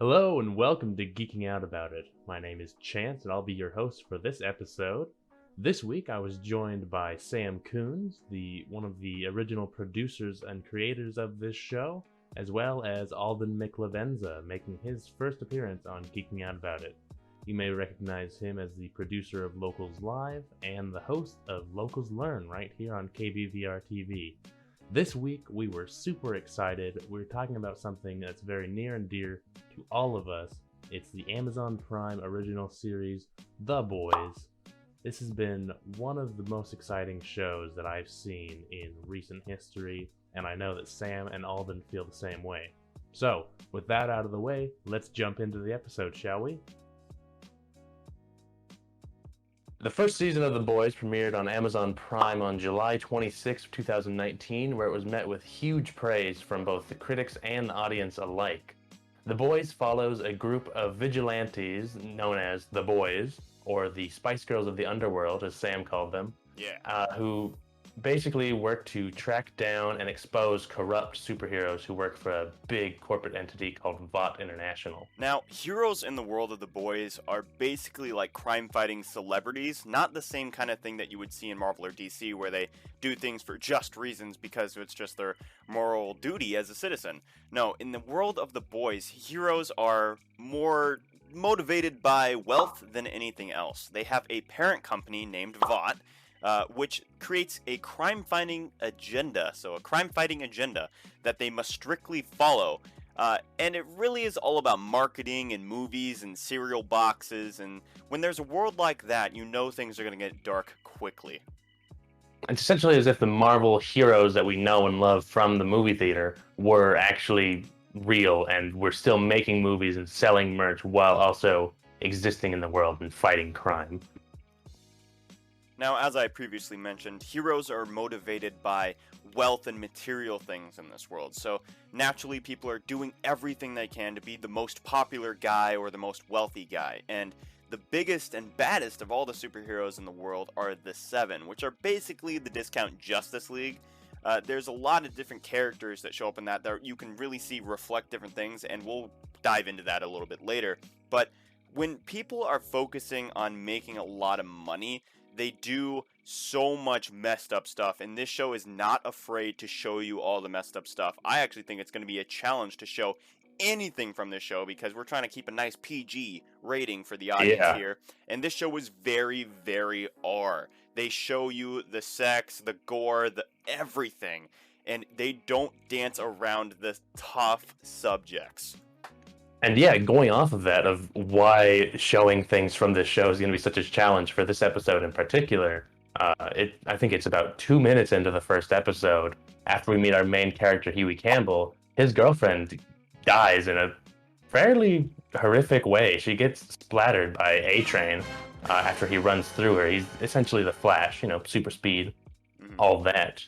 Hello and welcome to Geeking Out About It. My name is Chance and I'll be your host for this episode. This week I was joined by Sam Coons, one of the original producers and creators of this show, as well as Alden McLavenza, making his first appearance on Geeking Out About It. You may recognize him as the producer of Locals Live and the host of Locals Learn right here on KBVR TV. This week, we were super excited. We're talking about something that's very near and dear to all of us. It's the Amazon Prime original series, The Boys. This has been one of the most exciting shows that I've seen in recent history, and I know that Sam and Alden feel the same way. So, with that out of the way, let's jump into the episode, shall we? The first season of The Boys premiered on Amazon Prime on July 26, 2019, where it was met with huge praise from both the critics and the audience alike. The Boys follows a group of vigilantes known as The Boys, or the Spice Girls of the Underworld, as Sam called them, who basically work to track down and expose corrupt superheroes who work for a big corporate entity called Vought International. Now, heroes in the world of The Boys are basically like crime-fighting celebrities, not the same kind of thing that you would see in Marvel or DC where they do things for just reasons because it's just their moral duty as a citizen. No, in the world of The Boys, heroes are more motivated by wealth than anything else. They have a parent company named Vought, which creates a crime-fighting agenda, that they must strictly follow. And it really is all about marketing and movies and cereal boxes, and when there's a world like that, you know things are going to get dark quickly. It's essentially as if the Marvel heroes that we know and love from the movie theater were actually real, and we're still making movies and selling merch while also existing in the world and fighting crime. Now, as I previously mentioned, heroes are motivated by wealth and material things in this world. So naturally, people are doing everything they can to be the most popular guy or the most wealthy guy. And the biggest and baddest of all the superheroes in the world are the Seven, which are basically the discount Justice League. There's a lot of different characters that show up in that you can really see reflect different things, and we'll dive into that a little bit later. But when people are focusing on making a lot of money, they do so much messed up stuff, and this show is not afraid to show you all the messed up stuff. I actually think it's going to be a challenge to show anything from this show because we're trying to keep a nice PG rating for the audience here, and this show was very, very R. They show you the sex, the gore, the everything, and they don't dance around the tough subjects. And yeah, going off of that, of why showing things from this show is going to be such a challenge for this episode in particular, I think it's about 2 minutes into the first episode, after we meet our main character, Huey Campbell, his girlfriend dies in a fairly horrific way. She gets splattered by A-Train after he runs through her. He's essentially the Flash, super speed, all that.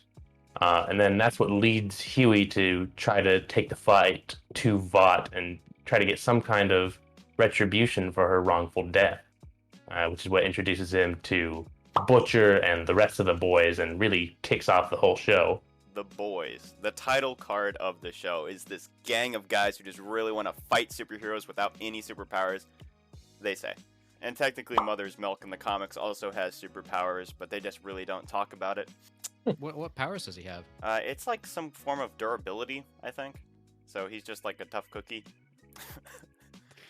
And then that's what leads Huey to try to take the fight to Vought and try to get some kind of retribution for her wrongful death, which is what introduces him to Butcher and the rest of the boys and really kicks off the whole show. The Boys, the title card of the show, is this gang of guys who just really want to fight superheroes without any superpowers, they say. And technically Mother's Milk in the comics also has superpowers, but they just really don't talk about it. What powers does he have? It's like some form of durability, I think. So he's just like a tough cookie.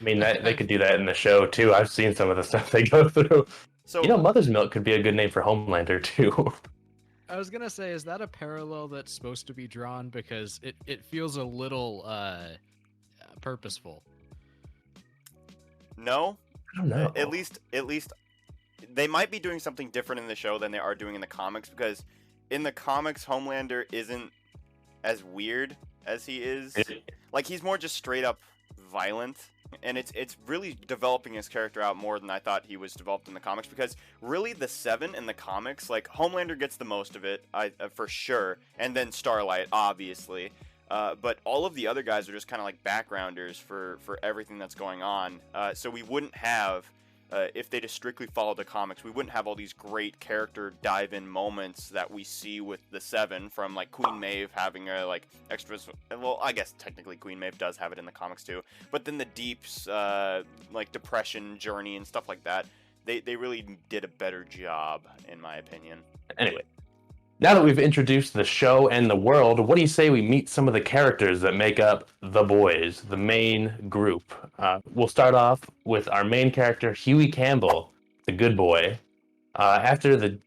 I mean, they could do that in the show, too. I've seen some of the stuff they go through. So, Mother's Milk could be a good name for Homelander, too. I was going to say, is that a parallel that's supposed to be drawn? Because it feels a little purposeful. No. I don't know. At least, they might be doing something different in the show than they are doing in the comics, because in the comics, Homelander isn't as weird as he is. Like, he's more just straight up violent, and it's really developing his character out more than I thought he was developed in the comics, because really the Seven in the comics, like, Homelander gets the most of it, for sure, and then Starlight, obviously, but all of the other guys are just kind of like backgrounders for everything that's going on, so we wouldn't have if they just strictly followed the comics, we wouldn't have all these great character dive-in moments that we see with the Seven, from like Queen Maeve having a like extras. Well, I guess technically Queen Maeve does have it in the comics too, but then the Deep's like depression journey and stuff like that. They really did a better job, in my opinion. Anyway, now that we've introduced the show and the world, what do you say we meet some of the characters that make up the boys, the main group? We'll start off with our main character, Huey Campbell, the good boy. After the,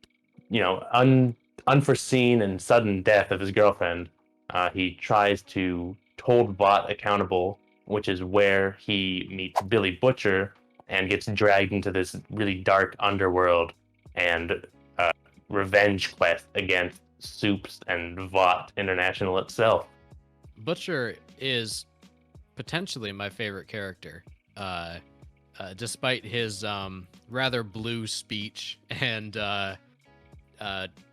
unforeseen and sudden death of his girlfriend, he tries to hold Vought accountable, which is where he meets Billy Butcher and gets dragged into this really dark underworld and revenge quest against Soups and Vought International itself. Butcher is potentially my favorite character, despite his rather blue speech and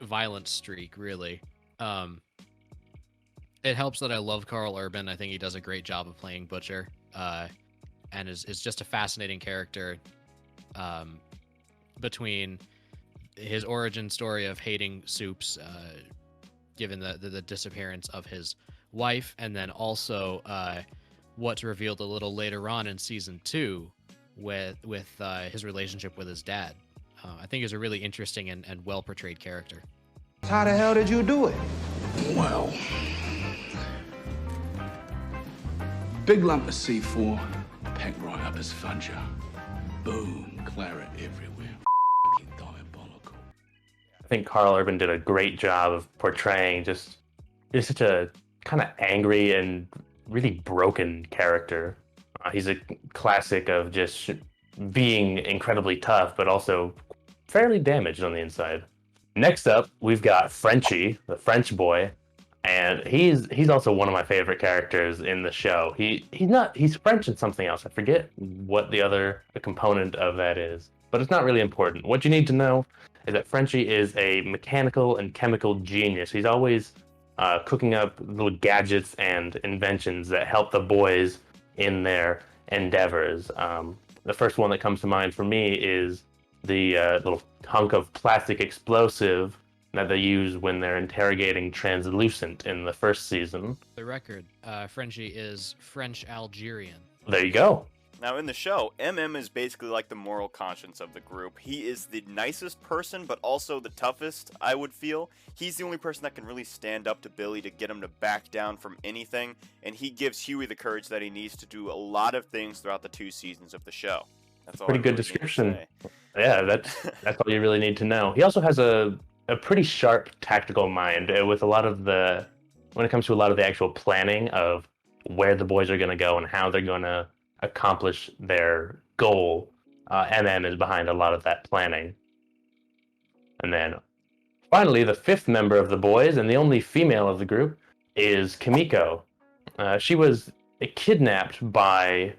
violent streak, really. It helps that I love Karl Urban. I think he does a great job of playing Butcher, and is just a fascinating character, between his origin story of hating Soups, given the disappearance of his wife, and then also what's revealed a little later on in season 2 with his relationship with his dad. I think he's a really interesting and well portrayed character. How the hell did you do it? Well, big lump of C4, packed right up his funja. Boom, claret everywhere. Diabolical. I think Karl Urban did a great job of portraying just such a kind of angry and really broken character. He's a classic of just being incredibly tough, but also fairly damaged on the inside. Next up, we've got Frenchie, the French boy, and he's also one of my favorite characters in the show. He's French in something else. I forget what the component of that is, but it's not really important. What you need to know is that Frenchie is a mechanical and chemical genius. He's always cooking up little gadgets and inventions that help the boys in their endeavors. The first one that comes to mind for me is the little hunk of plastic explosive that they use when they're interrogating Translucent in the first season. The record, Frenchie is French Algerian. There you go. Now, in the show, MM is basically like the moral conscience of the group. He is the nicest person, but also the toughest, I would feel. He's the only person that can really stand up to Billy to get him to back down from anything, and he gives Huey the courage that he needs to do a lot of things throughout the 2 seasons of the show. That's all. Pretty good description. Yeah, that's all you really need to know. He also has a pretty sharp tactical mind with when it comes to a lot of the actual planning of where the boys are going to go and how they're going to accomplish their goal. MM is behind a lot of that planning. And then finally, the 5th member of the boys and the only female of the group is Kimiko. She was kidnapped by,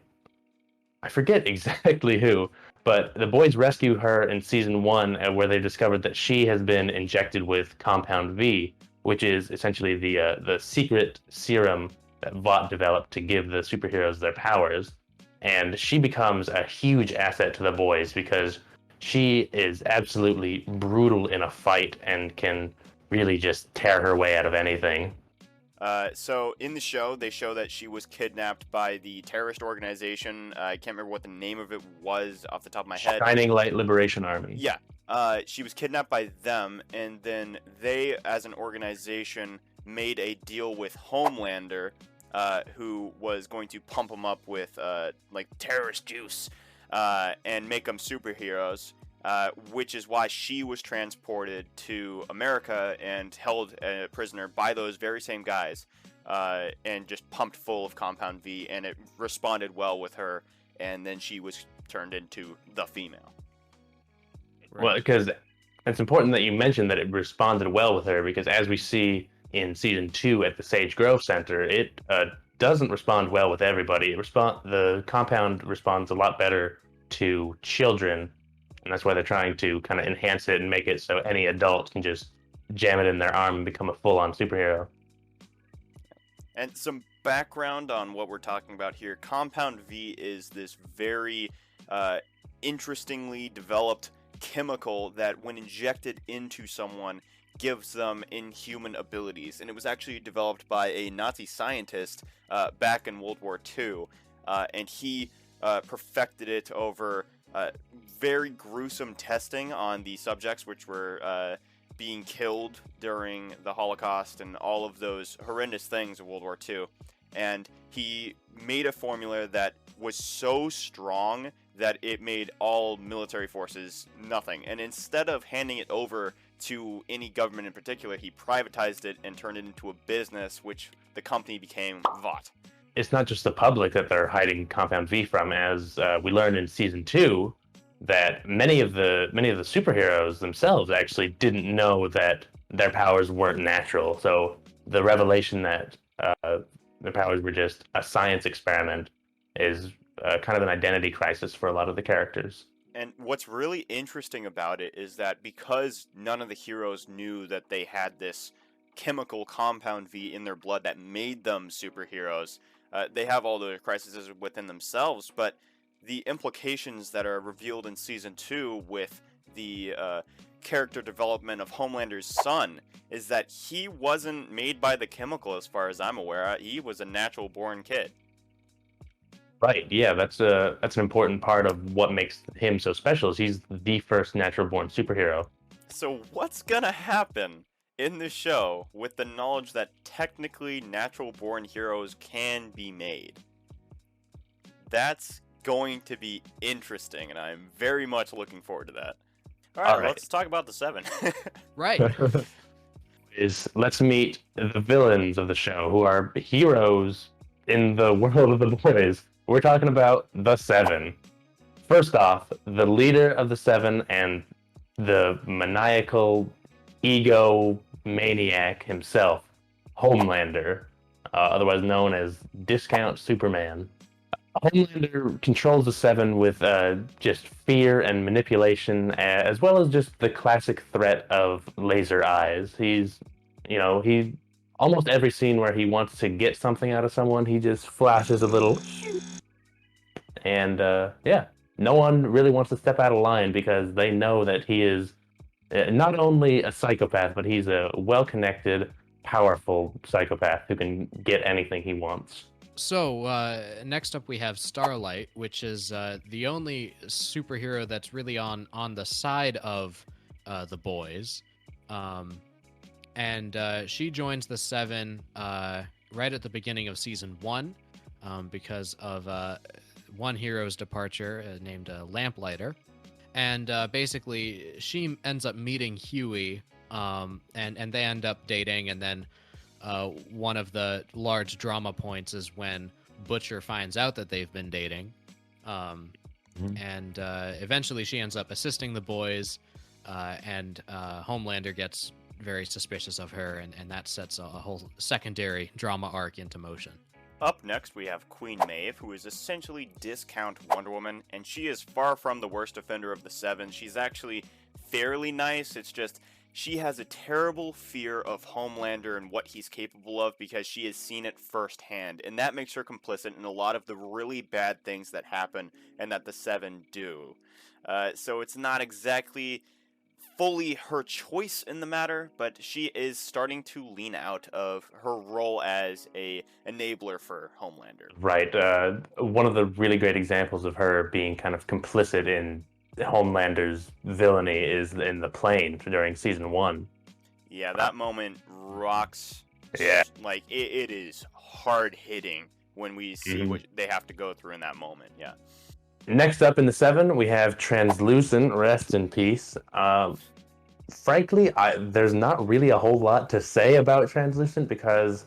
I forget exactly who, but the boys rescue her in season 1, where they discovered that she has been injected with Compound V, which is essentially the secret serum that Vought developed to give the superheroes their powers. And she becomes a huge asset to the boys because she is absolutely brutal in a fight and can really just tear her way out of anything. So in the show, they show that she was kidnapped by the terrorist organization. I can't remember what the name of it was off the top of my head. Shining Light Liberation Army. Yeah. She was kidnapped by them, and then they, as an organization, made a deal with Homelander, who was going to pump them up with like terrorist juice and make them superheroes. Which is why she was transported to America and held a prisoner by those very same guys, and just pumped full of Compound V, and it responded well with her, and then she was turned into the female. Right. Well, because it's important that you mentioned that it responded well with her, because as we see in season 2 at the Sage Grove Center, it doesn't respond well with everybody. The Compound responds a lot better to children. And that's why they're trying to kind of enhance it and make it so any adult can just jam it in their arm and become a full-on superhero. And some background on what we're talking about here. Compound V is this very interestingly developed chemical that, when injected into someone, gives them inhuman abilities. And it was actually developed by a Nazi scientist back in World War II, and he perfected it over very gruesome testing on the subjects, which were being killed during the Holocaust and all of those horrendous things of World War II. And he made a formula that was so strong that it made all military forces nothing. And instead of handing it over to any government in particular, he privatized it and turned it into a business, which the company became Vought. It's not just the public that they're hiding Compound V from, as we learned in season 2, that many of the superheroes themselves actually didn't know that their powers weren't natural. So the revelation that their powers were just a science experiment is kind of an identity crisis for a lot of the characters. And what's really interesting about it is that because none of the heroes knew that they had this chemical Compound V in their blood that made them superheroes, they have all the crises within themselves, but the implications that are revealed in season 2 with the character development of Homelander's son is that he wasn't made by the chemical, as far as I'm aware. He was a natural born kid. Right, yeah, that's an important part of what makes him so special, is he's the first natural born superhero. So what's gonna happen in the show with the knowledge that technically natural born heroes can be made? That's going to be interesting, and I'm very much looking forward to that. All right. Let's talk about the 7. Right. Let's meet the villains of the show, who are heroes in the world of the boys. We're talking about the 7. First off, the leader of the 7 and the maniacal ego maniac himself, Homelander, otherwise known as Discount Superman. Homelander controls the 7 with just fear and manipulation, as well as just the classic threat of laser eyes. He almost every scene where he wants to get something out of someone, he just flashes a little. And no one really wants to step out of line because they know that he is not only a psychopath, but he's a well-connected, powerful psychopath who can get anything he wants. So, next up we have Starlight, which is the only superhero that's really on the side of the boys. And she joins the 7 right at the beginning of season 1 because of one hero's departure named Lamplighter. And basically, she ends up meeting Huey, and they end up dating, and then one of the large drama points is when Butcher finds out that they've been dating. And eventually she ends up assisting the boys, and Homelander gets very suspicious of her, and that sets a whole secondary drama arc into motion. Up next, we have Queen Maeve, who is essentially Discount Wonder Woman, and she is far from the worst offender of the 7. She's actually fairly nice. It's just she has a terrible fear of Homelander and what he's capable of because she has seen it firsthand, and that makes her complicit in a lot of the really bad things that happen and that the 7 do. So it's not exactly fully her choice in the matter, but she is starting to lean out of her role as a enabler for Homelander. Right. One of the really great examples of her being kind of complicit in Homelander's villainy is in the plane during season 1. Yeah, that moment rocks. Yeah. Like, it is hard-hitting when we see what they have to go through in that moment, yeah. Next up in the 7, we have Translucent, rest in peace. Frankly, there's not really a whole lot to say about Translucent because,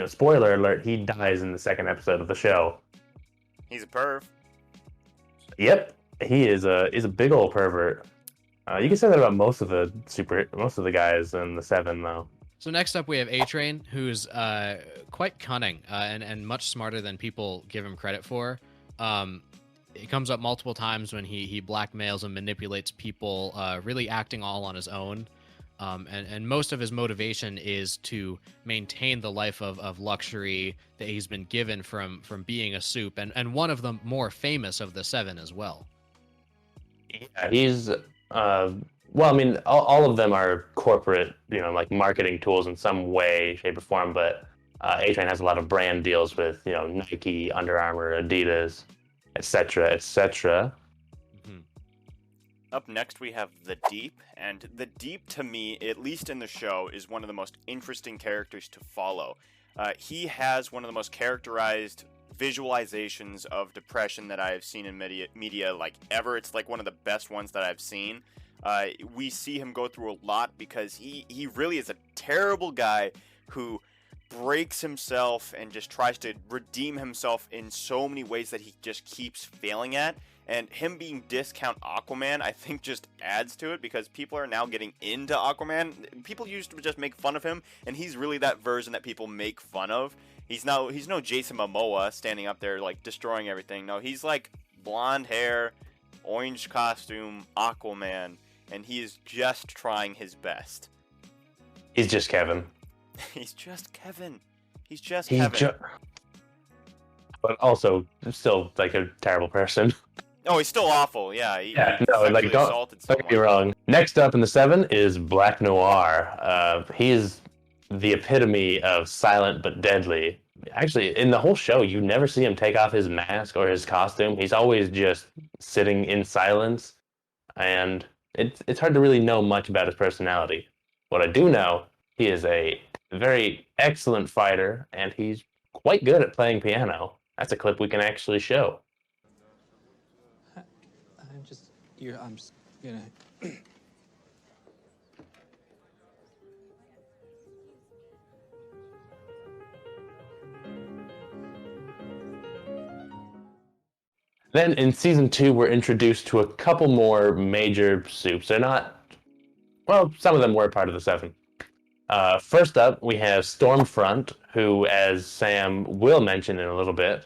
spoiler alert, he dies in the 2nd episode of the show. He's a perv. Yep, he is a big old pervert. You can say that about most of the guys in the 7, though. So next up we have A-Train, who's quite cunning and much smarter than people give him credit for. It comes up multiple times when he blackmails and manipulates people, really acting all on his own. And most of his motivation is to maintain the life of luxury that he's been given from being a soup, and one of the more famous of the 7 as well. Yeah, he's well, I mean, all of them are corporate, like marketing tools in some way, shape, or form. But A-Train has a lot of brand deals with, Nike, Under Armour, Adidas, etc., etc. Mhm. Up next, we have the Deep, and the Deep, to me, at least in the show, is one of the most interesting characters to follow. He has one of the most characterized visualizations of depression that I have seen in media like ever. It's like one of the best ones that I've seen. We see him go through a lot because he really is a terrible guy who breaks himself and just tries to redeem himself in so many ways that he just keeps failing at. And him being discount Aquaman, I think, just adds to it because people are now getting into Aquaman. People used to just make fun of him, and he's really that version that people make fun of. He's no Jason Momoa standing up there like destroying everything. No, he's like blonde hair, orange costume, Aquaman, and he is just trying his best. He's just Kevin. He's just Kevin. He's just He's Kevin. But also still like a terrible person. Oh, he's still awful. Yeah. He No, like sexually don't assaulted get me someone. wrong. Next up in the 7 is Black Noir. He is the epitome of silent but deadly. Actually, in the whole show, you never see him take off his mask or his costume. He's always just sitting in silence, and it's hard to really know much about his personality. What I do know, he is a very excellent fighter, and he's quite good at playing piano. That's a clip we can actually show. I'm just gonna. Then in season 2, we're introduced to a couple more major soups. They're not, well, some of them were part of the 7. First up, we have Stormfront, who, as Sam will mention in a little bit,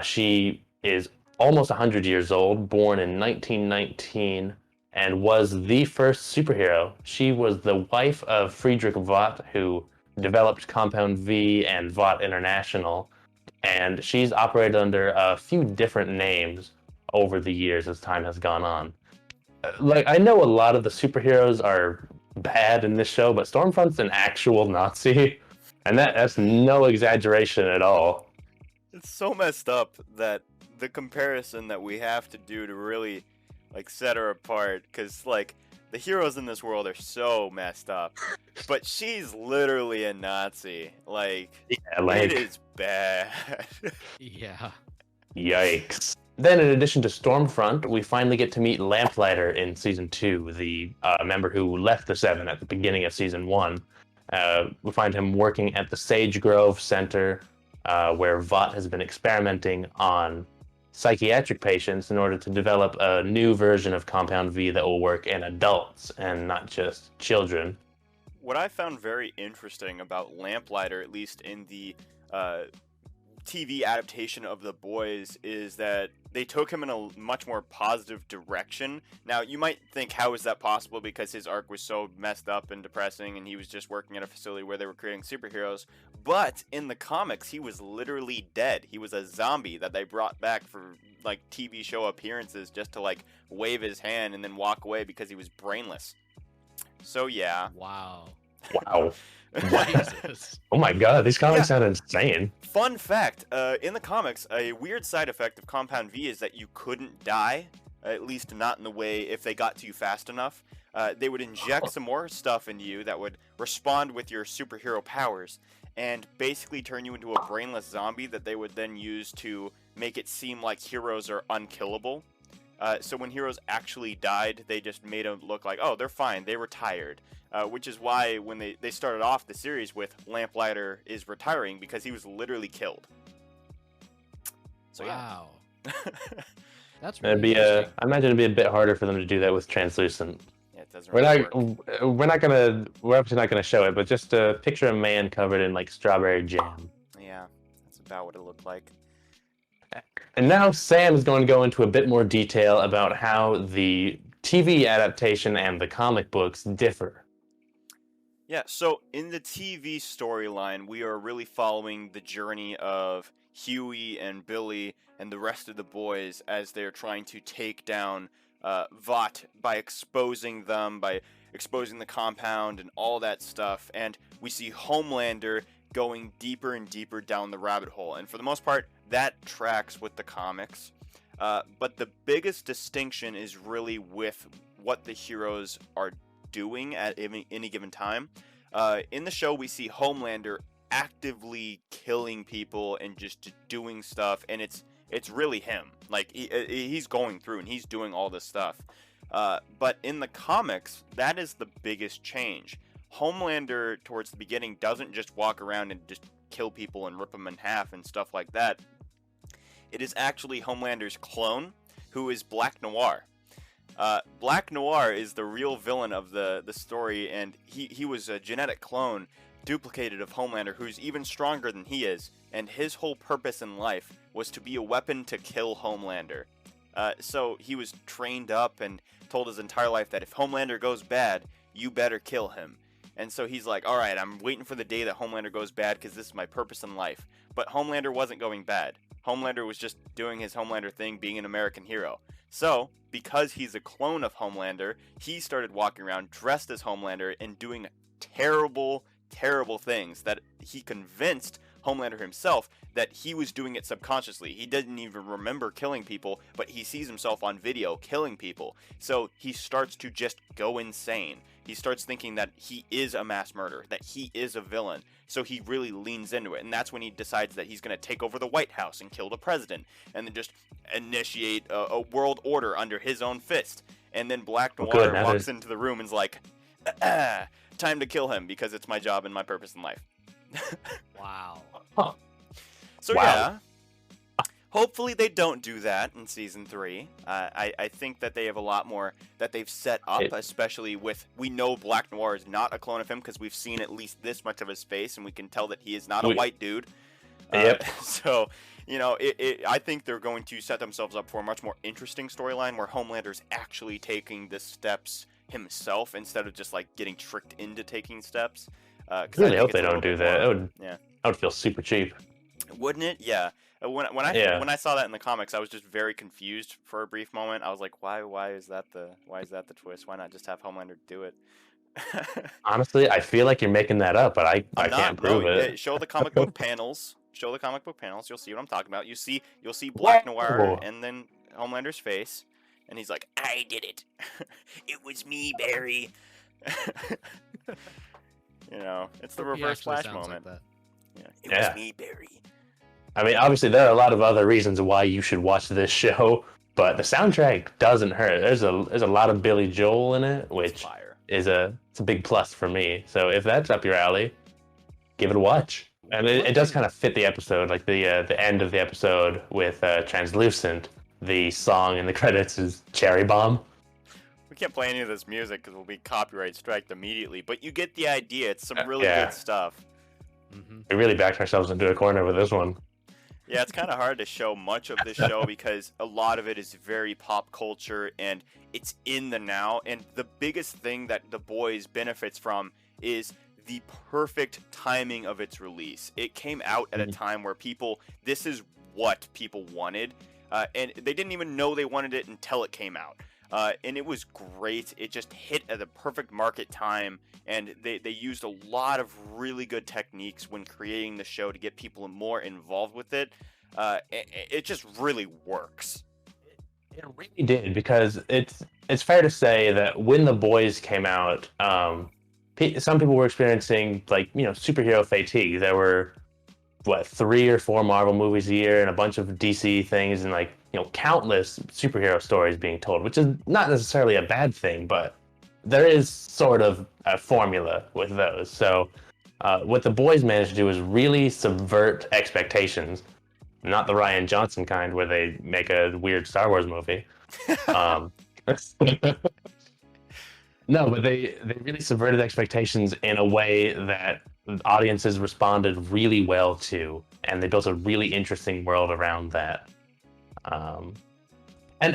she is almost 100 years old, born in 1919, and was the first superhero. She was the wife of Friedrich Vought, who developed Compound V and Vought International, and she's operated under a few different names over the years as time has gone on. Like, I know a lot of the superheroes are bad in this show, but Stormfront's an actual Nazi, and that's no exaggeration at all. It's so messed up that the comparison that we have to do to really like set her apart, because like the heroes in this world are so messed up, but she's literally a Nazi. Like, Yeah, like, it is bad. Yeah. yikes. Then, in addition to Stormfront, we finally get to meet Lamplighter in season 2, the member who left the 7 at the beginning of season 1. We find him working at the Sage Grove Center, where Vought has been experimenting on psychiatric patients in order to develop a new version of Compound V that will work in adults and not just children. What I found very interesting about Lamplighter, at least in the TV adaptation of The Boys, is that they took him in a much more positive direction. Now, you might think, how is that possible? Because his arc was so messed up and depressing, and he was just working at a facility where they were creating superheroes. But in the comics, he was literally dead. He was a zombie that they brought back for like TV show appearances just to like wave his hand and then walk away because he was brainless. So yeah. Wow. Wow. Jesus. Oh my god, these comics sound insane. Fun fact, in the comics, a weird side effect of Compound V is that you couldn't die, at least not in the way if they got to you fast enough. They would inject some more stuff into you that would respond with your superhero powers and basically turn you into a brainless zombie that they would then use to make it seem like heroes are unkillable. So when heroes actually died, they just made them look like, oh, they're fine, they retired. Which is why when they started off the series with Lamplighter is retiring, because he was literally killed. So Wow. That's It'd really be interesting. I imagine it'd be a bit harder for them to do that with Translucent. yeah, it doesn't We're really not work. we're obviously not gonna show it, but just picture a man covered in like strawberry jam. Yeah, that's about what it looked like. And now Sam is going to go into a bit more detail about how the TV adaptation and the comic books differ. Yeah, so in the TV storyline, we are really following the journey of Huey and Billy and the rest of the boys as they're trying to take down Vought by exposing them, by exposing the compound and all that stuff. And we see Homelander going deeper and deeper down the rabbit hole. And for the most part, that tracks with the comics. But the biggest distinction is really with what the heroes are doing at any given time. In the show, we see Homelander actively killing people and just doing stuff, and it's really him. Like, he's going through and he's doing all this stuff. But in the comics, that is the biggest change. Homelander, towards the beginning, doesn't just walk around and just kill people and rip them in half and stuff like that. It is actually Homelander's clone, who is Black Noir. Black Noir is the real villain of the story, and he was a genetic clone, duplicated of Homelander, who's even stronger than he is, and his whole purpose in life was to be a weapon to kill Homelander. So he was trained up and told his entire life that if Homelander goes bad, you better kill him. And so he's like, alright, I'm waiting for the day that Homelander goes bad because this is my purpose in life. But Homelander wasn't going bad. Homelander was just doing his Homelander thing, being an American hero. So, because he's a clone of Homelander, he started walking around dressed as Homelander and doing terrible, terrible things that he convinced Homelander himself that he was doing it subconsciously. He didn't even remember killing people, but he sees himself on video killing people. So he starts to just go insane. He starts thinking that he is a mass murderer, that he is a villain. So he really leans into it, and that's when he decides that he's going to take over the White House and kill the president, and then just initiate a world order under his own fist. And then Black Noir walks into the room and's like, time to kill him because it's my job and my purpose in life. Wow. Huh. So Wow. yeah, hopefully they don't do that in season 3. I think that they have a lot more that they've set up, especially with, we know Black Noir is not a clone of him because we've seen at least this much of his face, and we can tell that he is not a white dude. Yep. So, you know, I think they're going to set themselves up for a much more interesting storyline where Homelander's actually taking the steps himself instead of just like getting tricked into taking steps. I really hope they don't do that. I would feel super cheap. Wouldn't it? Yeah. When I saw that in the comics, I was just very confused for a brief moment. I was like, why is that the twist? Why not just have Homelander do it? Honestly, I feel like you're making that up, but I can't prove it. Show the comic book panels. Show the comic book panels. You'll see what I'm talking about. You'll see Black Noir and then Homelander's face, and he's like, I did it. It was me, Barry. You know, it's the reverse Flash moment. Like It was me, Barry. I mean, obviously, there are a lot of other reasons why you should watch this show, but the soundtrack doesn't hurt. There's a lot of Billy Joel in it, which is it's a big plus for me. So if that's up your alley, give it a watch. And it does kind of fit the episode, like the end of the episode with Translucent. The song in the credits is Cherry Bomb. We can't play any of this music because we'll be copyright striked immediately, but you get the idea. It's some really good stuff. Mm-hmm. We really backed ourselves into a corner with this one. Yeah, it's kind of hard to show much of this show because a lot of it is very pop culture and it's in the now. And the biggest thing that The Boys benefits from is the perfect timing of its release. It came out at a time where this is what people wanted, and they didn't even know they wanted it until it came out. And it was great. It just hit at the perfect market time, and they used a lot of really good techniques when creating the show to get people more involved with it. It just really works. It really did, because it's fair to say that when The Boys came out, some people were experiencing superhero fatigue. There were 3 or 4 Marvel movies a year and a bunch of DC things, and countless superhero stories being told, which is not necessarily a bad thing, but there is sort of a formula with those. So what The Boys managed to do is really subvert expectations, not the Rian Johnson kind where they make a weird Star Wars movie. No, but they really subverted expectations in a way that audiences responded really well to, and they built a really interesting world around that. And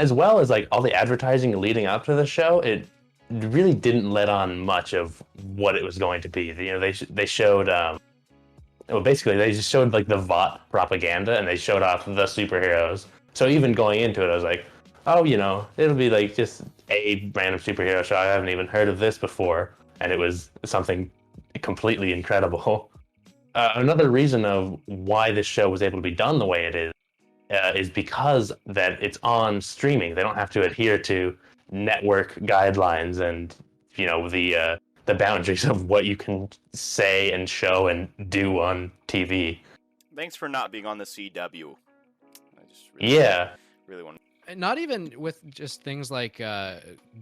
as well as all the advertising leading up to the show, it really didn't let on much of what it was going to be. They showed basically they just showed the Vought propaganda, and they showed off the superheroes. So even going into it, I was like, oh, it'll be like just a random superhero show. I haven't even heard of this before, and it was something completely incredible. Another reason of why this show was able to be done the way it is because that it's on streaming. They don't have to adhere to network guidelines and the boundaries of what you can say and show and do on TV. Thanks for not being on the CW. I just really want. Not even with just things like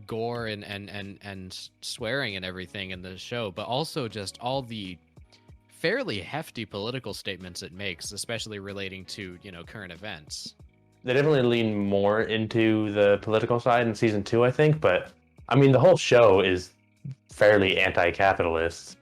gore and swearing and everything in the show, but also just all the fairly hefty political statements it makes, especially relating to current events. They definitely lean more into the political side in season 2, I think, but I mean the whole show is fairly anti-capitalist.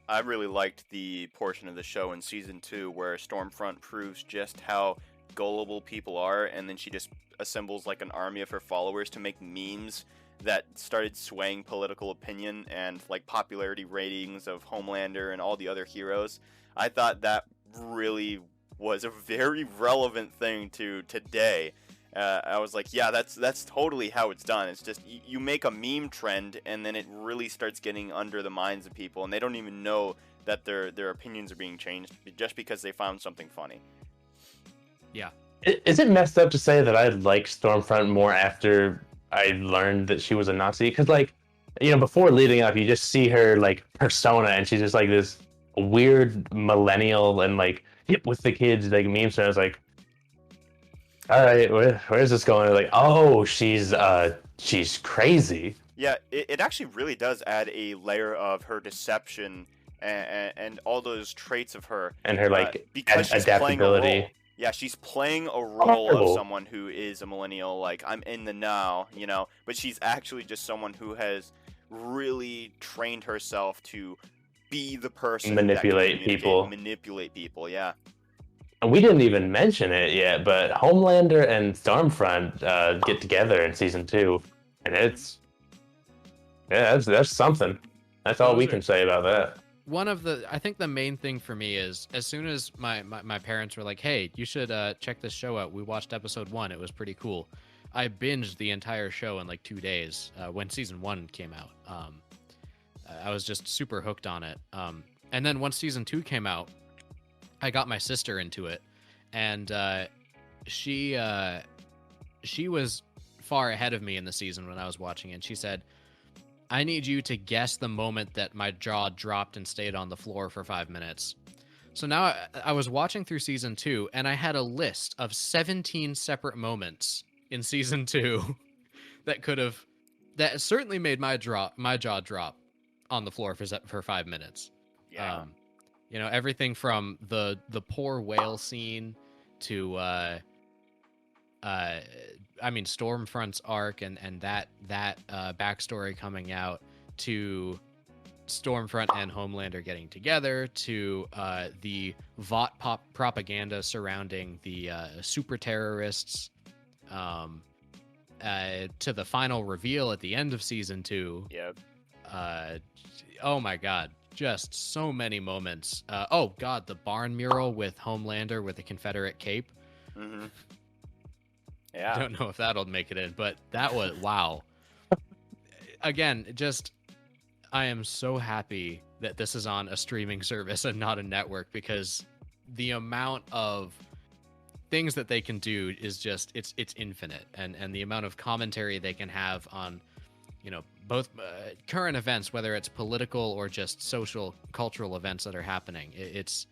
I really liked the portion of the show in season 2 where Stormfront proves just how gullible people are, and then she just assembles like an army of her followers to make memes that started swaying political opinion and like popularity ratings of Homelander and all the other heroes. I thought that really was a very relevant thing to today. I was like, yeah, that's totally how it's done. It's just you make a meme trend, and then it really starts getting under the minds of people, and they don't even know that their opinions are being changed just because they found something funny. Yeah. Is it messed up to say that I like Stormfront more after I learned that she was a Nazi? Because, before leading up, you just see her, persona, and she's just, this weird millennial and, hip with the kids, memes, and I was like, all right, where's this going? Oh, she's crazy. Yeah, it actually really does add a layer of her deception and all those traits of her. And her, because she's adaptability. Playing a role. Yeah, she's playing a role of someone who is a millennial, I'm in the now, but she's actually just someone who has really trained herself to be the person manipulate people, yeah. And we didn't even mention it yet, but Homelander and Stormfront get together in season 2, and that's something. That's all we can say about that. I think the main thing for me is as soon as my parents were like, hey, you should check this show out. We watched episode 1. It was pretty cool. I binged the entire show in 2 days when season 1 came out. I was just super hooked on it. And then once season 2 came out, I got my sister into it, and she was far ahead of me in the season when I was watching it. And she said, I need you to guess the moment that my jaw dropped and stayed on the floor for 5 minutes. So now I was watching through season 2, and I had a list of 17 separate moments in season 2 that certainly made my jaw drop on the floor for 5 minutes. Yeah. Everything from the poor whale scene to Stormfront's arc and that backstory coming out, to Stormfront and Homelander getting together, to the Vought propaganda surrounding the super terrorists, to the final reveal at the end of season 2. Yep. Oh my God, just so many moments. Oh God, the barn mural with Homelander with the Confederate cape. Mm-hmm. Yeah. I don't know if that'll make it in, but that was wow. Again, I am so happy that this is on a streaming service and not a network, because the amount of things that they can do is just it's infinite, and the amount of commentary they can have on both current events, whether it's political or just social cultural events that are happening. It's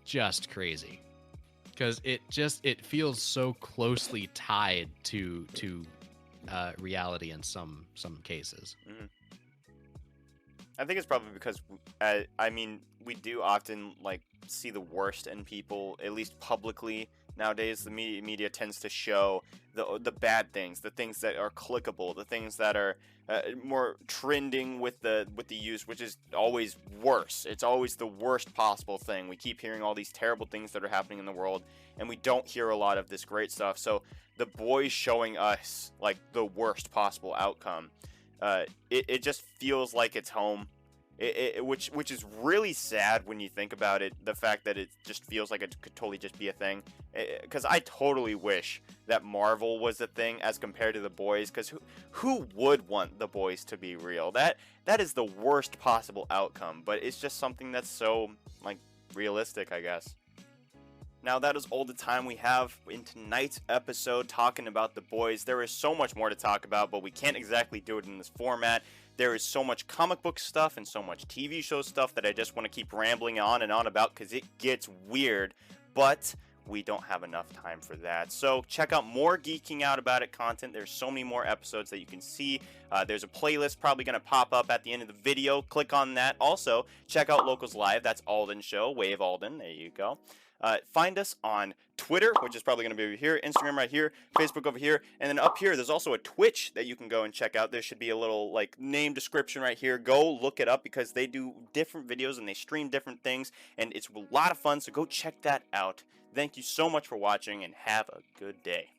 just crazy, because it feels so closely tied to reality in some cases. Mm-hmm. I think it's probably because we do often see the worst in people, at least publicly. Nowadays, the media tends to show the bad things, the things that are clickable, the things that are more trending with the use, which is always worse. It's always the worst possible thing. We keep hearing all these terrible things that are happening in the world, and we don't hear a lot of this great stuff. So the boys showing us the worst possible outcome, it just feels like it's home. Which is really sad when you think about it. The fact that it just feels like it could totally just be a thing. Because I totally wish that Marvel was a thing as compared to the boys. Because who would want the boys to be real? That is the worst possible outcome. But it's just something that's so like realistic, I guess. Now, that is all the time we have in tonight's episode talking about the boys. There is so much more to talk about, but we can't exactly do it in this format. There is so much comic book stuff and so much TV show stuff that I just want to keep rambling on and on about because it gets weird, but we don't have enough time for that. So check out more Geeking Out About It content. There's so many more episodes that you can see. There's a playlist probably going to pop up at the end of the video. Click on that. Also, check out Locals Live. That's Alden Show. Wave Alden. There you go. Find us on Twitter, which is probably going to be over here, Instagram right here, Facebook over here, and then up here there's also a Twitch that you can go and check out. There should be a little like name description right here. Go look it up because they do different videos and they stream different things, and it's a lot of fun, so go check that out. Thank you so much for watching and have a good day.